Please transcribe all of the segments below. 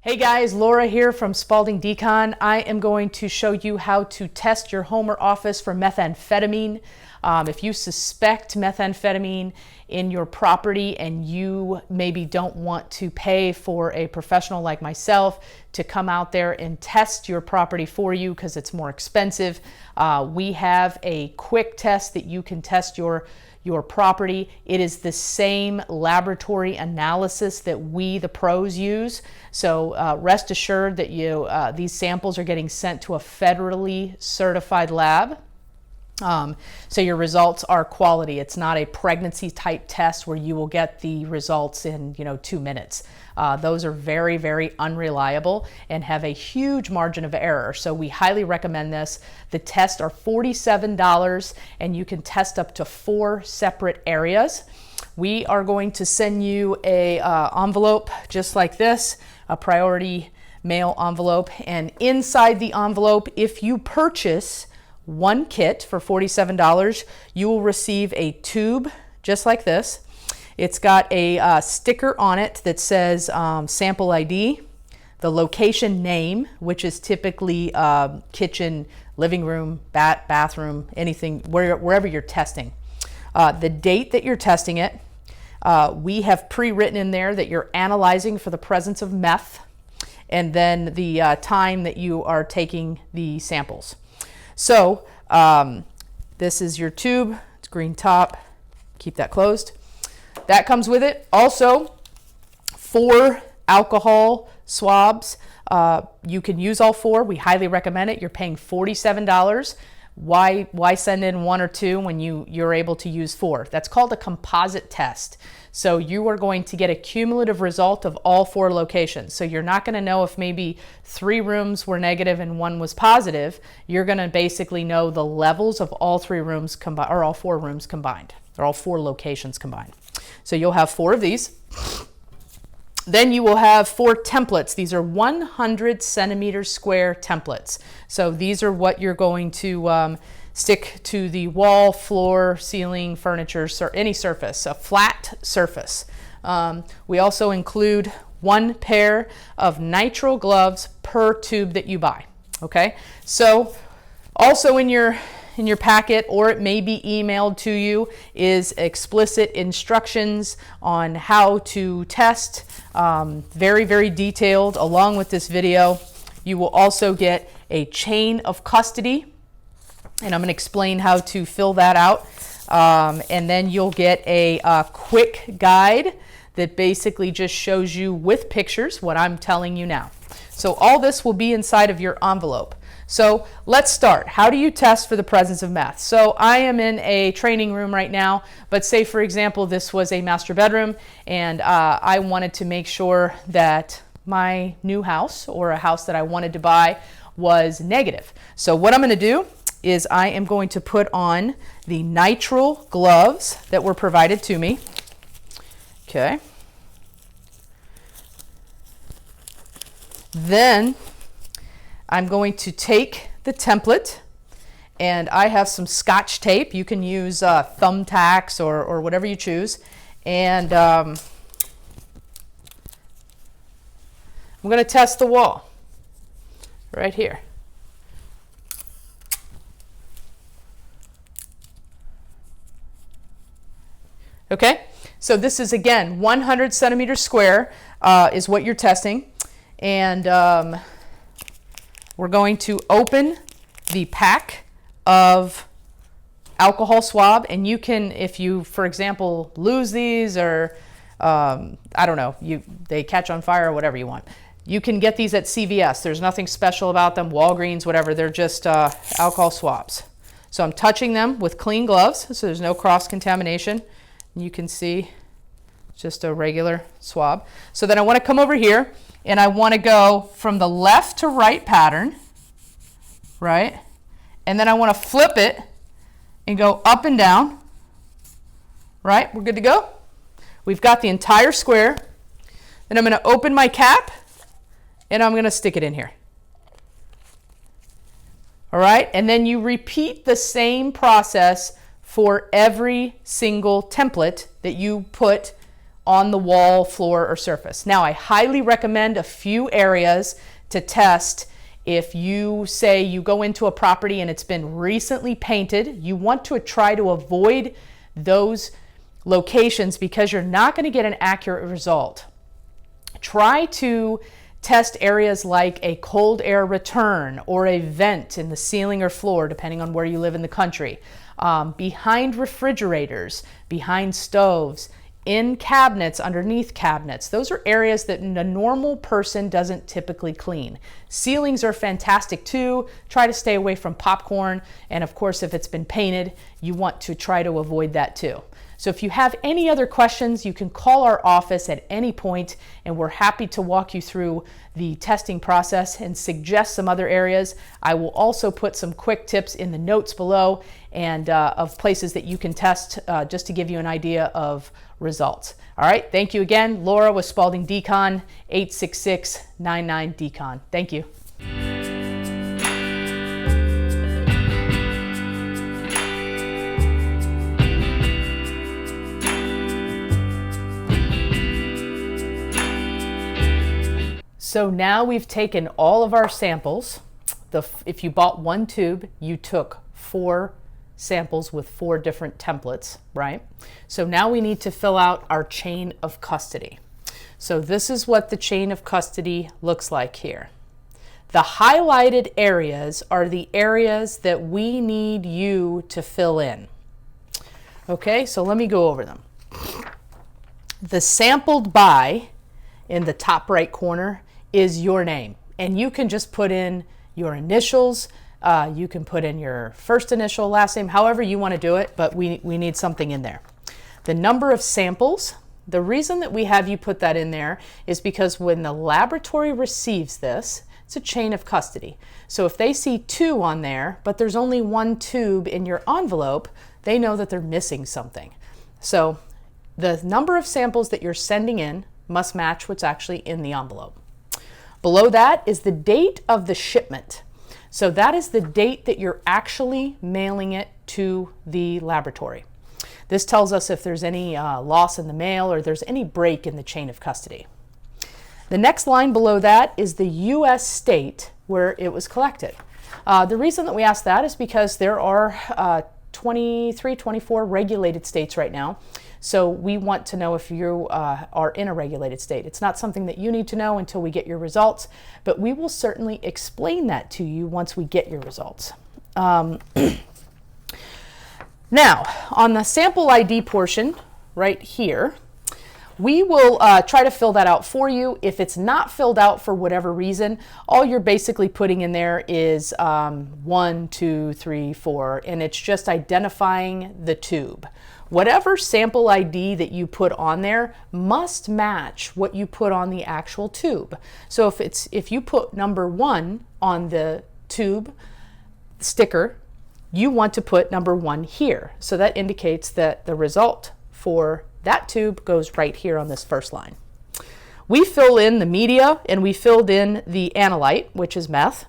Hey guys, Laura here from Spalding Decon. I am going to show you how to test your home or office for methamphetamine. If you suspect methamphetamine in your property and you maybe don't want to pay for a professional like myself to come out there and test your property for you because it's more expensive, we have a quick test that you can test your property. It is the same laboratory analysis that we, the pros, use. So rest assured that these samples are getting sent to a federally certified lab. So your results are quality. It's not a pregnancy type test where you will get the results in 2 minutes. Those are very, very unreliable and have a huge margin of error. So we highly recommend this. The tests are $47 and you can test up to 4 separate areas. We are going to send you a envelope just like this, a priority mail envelope. And inside the envelope, if you purchase one kit for $47, you will receive a tube just like this. It's got a sticker on it that says sample ID, the location name, which is typically kitchen, living room, bathroom, anything, wherever you're testing. The date that you're testing it, we have pre-written in there that you're analyzing for the presence of meth, and then the time that you are taking the samples. So this is your tube. It's green top. Keep that closed. That comes with it. Also, 4 alcohol swabs. You can use all 4. We highly recommend it. You're paying $47. Why send in 1 or 2 when you're able to use 4? That's called a composite test. So you are going to get a cumulative result of all 4 locations. So you're not going to know if maybe 3 rooms were negative and 1 was positive. You're going to basically know the levels of all 3 rooms combined, or all 4 rooms combined, or all 4 locations combined. So you'll have 4 of these. Then you will have 4 templates. These are 100 centimeter square templates. So these are what you're going to stick to the wall, floor, ceiling, furniture, any surface, a flat surface. We also include 1 pair of nitrile gloves per tube that you buy. Okay, so also in your packet, or it may be emailed to you, is explicit instructions on how to test, very, very detailed, along with this video. You will also get a chain of custody, and I'm going to explain how to fill that out. And then you'll get a quick guide that basically just shows you with pictures what I'm telling you now. So all this will be inside of your envelope. So let's start. How do you test for the presence of meth? So I am in a training room right now, but say for example this was a master bedroom and I wanted to make sure that my new house, or a house that I wanted to buy, was negative. So what I'm going to do is I am going to put on the nitrile gloves that were provided to me. Okay. Then I'm going to take the template, and I have some Scotch tape. You can use thumbtacks or whatever you choose. And I'm going to test the wall right here. Okay, so this is, again, 100 centimeters square is what you're testing. And we're going to open the pack of alcohol swab. And you can, if you, for example, lose these, or I don't know, they catch on fire or whatever you want, you can get these at CVS. There's nothing special about them, Walgreens, whatever. They're just alcohol swabs. So I'm touching them with clean gloves, so there's no cross-contamination. You can see just a regular swab. So then I want to come over here and I want to go from the left to right pattern, right? And then I want to flip it and go up and down, right? We're good to go. We've got the entire square. Then I'm going to open my cap and I'm going to stick it in here. All right, and then you repeat the same process for every single template that you put on the wall, floor, or surface. Now, I highly recommend a few areas to test. If you say you go into a property and it's been recently painted, you want to try to avoid those locations because you're not going to get an accurate result. Try to test areas like a cold air return or a vent in the ceiling or floor, depending on where you live in the country, behind refrigerators, behind stoves, in cabinets, underneath cabinets. Those are areas that a normal person doesn't typically clean. Ceilings are fantastic too. Try to stay away from popcorn. And of course, if it's been painted, you want to try to avoid that too. So if you have any other questions, you can call our office at any point, and we're happy to walk you through the testing process and suggest some other areas. I will also put some quick tips in the notes below and of places that you can test just to give you an idea of results. All right, thank you again. Laura with Spalding Decon, 866-99-DECON. Thank you. So now we've taken all of our samples. If you bought one tube, you took 4 samples with 4 different templates, right? So now we need to fill out our chain of custody. So this is what the chain of custody looks like here. The highlighted areas are the areas that we need you to fill in. Okay, so let me go over them. The sampled by in the top right corner is your name, and you can just put in your initials. You can put in your first initial, last name, however you want to do it, but we need something in there. The number of samples, the reason that we have you put that in there is because when the laboratory receives this, it's a chain of custody. So if they see 2 on there, but there's only 1 tube in your envelope, they know that they're missing something. So the number of samples that you're sending in must match what's actually in the envelope. Below that is the date of the shipment. So that is the date that you're actually mailing it to the laboratory. This tells us if there's any loss in the mail or there's any break in the chain of custody. The next line below that is the U.S. state where it was collected. The reason that we ask that is because there are 23, 24 regulated states right now. So we want to know if you are in a regulated state. It's not something that you need to know until we get your results, but we will certainly explain that to you once we get your results. Now, on the sample ID portion right here, we will try to fill that out for you. If it's not filled out for whatever reason, all you're basically putting in there is 1, 2, 3, 4, and it's just identifying the tube. Whatever sample ID that you put on there must match what you put on the actual tube. So if you put number 1 on the tube sticker, you want to put number 1 here. So that indicates that the result for that tube goes right here on this first line. We fill in the media and we filled in the analyte, which is meth.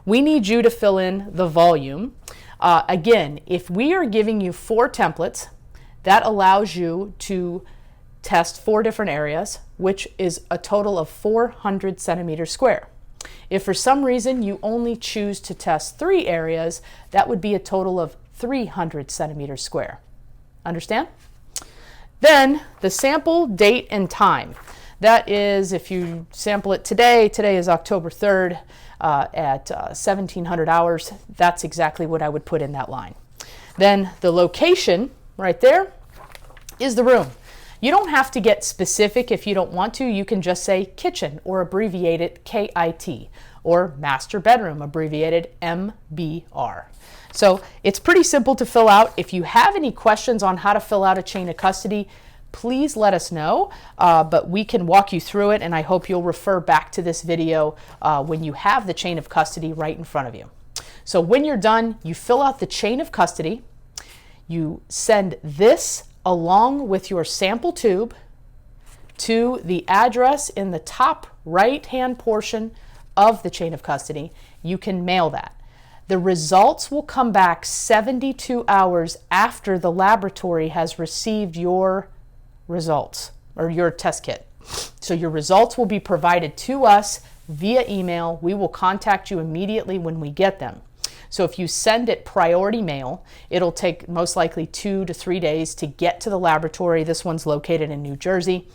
We need you to fill in the volume. Again, if we are giving you 4 templates, that allows you to test 4 different areas, which is a total of 400 centimeters square. If for some reason you only choose to test 3 areas, that would be a total of 300 centimeters square. Understand? Then the sample date and time. That is, if you sample it today is October 3rd at 1700 hours, that's exactly what I would put in that line. Then the location right there is the room. You don't have to get specific if you don't want to. You can just say kitchen or abbreviate it KIT, or master bedroom, abbreviated MBR. So it's pretty simple to fill out. If you have any questions on how to fill out a chain of custody, please let us know, but we can walk you through it, and I hope you'll refer back to this video when you have the chain of custody right in front of you. So when you're done, you fill out the chain of custody, you send this along with your sample tube to the address in the top right-hand portion of the chain of custody. You can mail that. The results will come back 72 hours after the laboratory has received your results, or your test kit. So your results will be provided to us via email. We will contact you immediately when we get them. So if you send it priority mail, it'll take most likely 2 to 3 days to get to the laboratory. This one's located in New Jersey.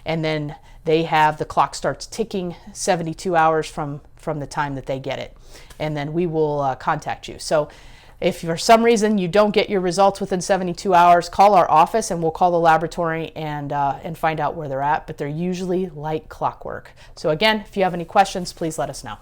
And then the clock starts ticking 72 hours from the time that they get it. And then we will contact you. So if for some reason you don't get your results within 72 hours, call our office and we'll call the laboratory and find out where they're at. But they're usually like clockwork. So again, if you have any questions, please let us know.